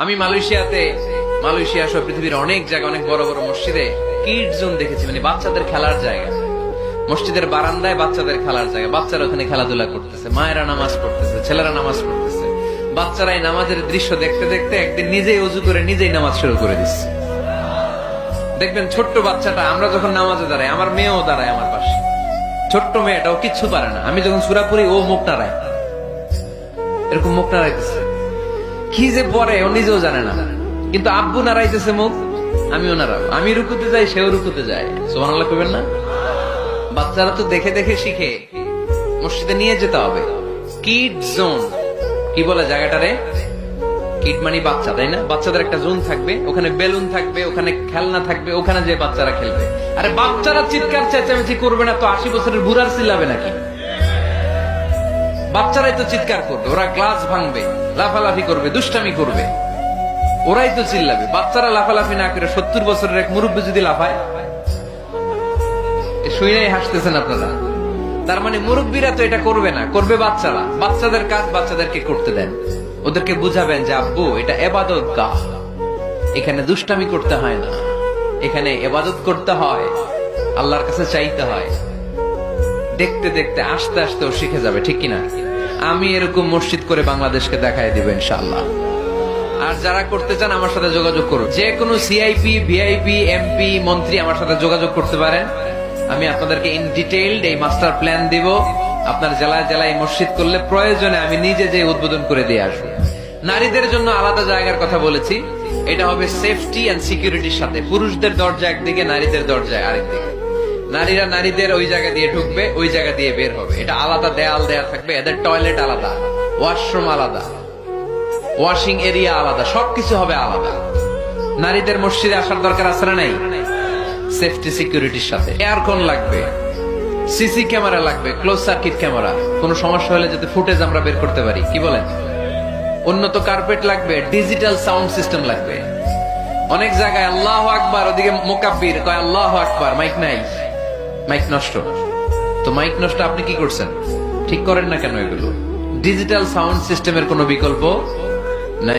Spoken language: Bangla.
আমি মালয়েশিয়া সহ পৃথিবীর অনেক জায়গায় অনেক বড় বড় মসজিদে কিড জোন দেখেছি, মানে বাচ্চাদের খেলার জায়গা। মসজিদের বারান্দায় বাচ্চাদের খেলার জায়গা, বাচ্চারা ওখানে খেলাধুলা করতেছে, মায়েরা নামাজ পড়তেছে, ছেলেরা নামাজ পড়তেছে। বাচ্চারা এই নামাজের দৃশ্য দেখতে দেখতে একদিন নিজেই ওযু করে নিজেই নামাজ শুরু করে দিচ্ছে। দেখবেন ছোট্ট বাচ্চাটা, আমরা যখন নামাজে দাঁড়াই, আমার মেয়েও দাঁড়ায় আমার পাশে, ছোট্ট মেয়েটাও কিচ্ছু পারে না, আমি যখন সূরা পড়ি ও মুখ নাড়ায়, এরকম মুখ নাড়াইতেছে, কি যে পরে ও নিজেও জানে না, কিন্তু আব্বু নাড়াইতেছে মুখ, আমিও নাড়াবো, আমি রুকুতে যাই সেও রুকুতে যায়। সুবহানাল্লাহ কইবেন না? বাচ্চারা তো দেখে দেখে শিখে। মসজিদে নিয়ে যেতে হবে। কিড জোন কি বলে জায়গাটারে? কিড মানে বাচ্চা, তাই না? বাচ্চাদের একটা জোন থাকবে, ওখানে বেলুন থাকবে, ওখানে খেলনা থাকবে, ওখানে যে বাচ্চারা খেলবে। আরে বাচ্চারা চিৎকার চেঁচামেচি করবে না তো 80 বছরের বুড়ার চিল্লাবে নাকি? বাচ্চারাই তো চিৎকার করবে, ওরা গ্লাস ভাঙবে, লাফালাফি করবে, দুষ্টামি করবে, ওরাই তো চিল্লাবে। বাচ্চারা লাফালাফি না করে 70 বছরের এক মুরব্বী যদি লাফায়, শুনেই হাসতেছেন আপনারা। তার মানে মুরব্বীরা তো এটা করবে না, করবে বাচ্চারা। বাচ্চাদের কাজ বাচ্চাদেরকে করতে দেন, ওদেরকে বুঝাবেন যে আব্বু এটা ইবাদত গাহ, এখানে দুষ্টামি করতে হয় না, এখানে ইবাদত করতে হয়, আল্লাহর কাছে চাইতে হয়। দেখতে দেখতে আস্তে আস্তে ও শিখে যাবে, ঠিক কিনা? আমি এরকম মসজিদ করে বাংলাদেশকে দেখায় দিব ইনশাআল্লাহ। আর যারা করতে চান আমার সাথে যোগাযোগ করুন। যে কোনো সিআইপি, ভিআইপি, এমপি, মন্ত্রী আমার সাথে যোগাযোগ করতে পারেন। আমি আপনাদেরকে ইন ডিটেইলড এই মাস্টার প্ল্যান দিব। আপনার জেলায় জেলায় মসজিদ করলে প্রয়োজনে আমি নিজে যে উদ্বোধন করে দিয়ে আসবো। নারীদের জন্য আলাদা জায়গার কথা বলেছি, এটা হবে সেফটি এন্ড সিকিউরিটির সাথে। পুরুষদের দরজা একদিকে, নারীদের দরজা আরেকদিকে। নারীরা নারীদের ওই জায়গা দিয়ে ঢুকবে, ওই জায়গা দিয়ে বের হবে। এটা আলাদা দেয়াল দেয়া থাকবে, এদের টয়লেট আলাদা, ওয়াশরুম আলাদা, ওয়াশিং এরিয়া আলাদা, সবকিছু হবে আলাদা। নারীদের মসজিদে আসার দরকার আছে না নাই? সেফটি সিকিউরিটির সাথে। এয়ারকন লাগবে, সিসি ক্যামেরা লাগবে, ক্লোজ সার্কিট ক্যামেরা, কোনো সমস্যা হলে যাতে ফুটেজ আমরা বের করতে পারি। কি বলেন? উন্নত কার্পেট লাগবে, ডিজিটাল সাউন্ড সিস্টেম লাগবে। অনেক জায়গায় আল্লাহু আকবার, ওদিকে মুকাব্বির কয় আল্লাহু আকবার, মাইক নাই, মাইক নষ্ট। তো মাইক নষ্ট আপনি কি করছেন? ঠিক করেন না কেন এগুলো? ডিজিটাল সাউন্ড সিস্টেমের কোনো বিকল্প নাই।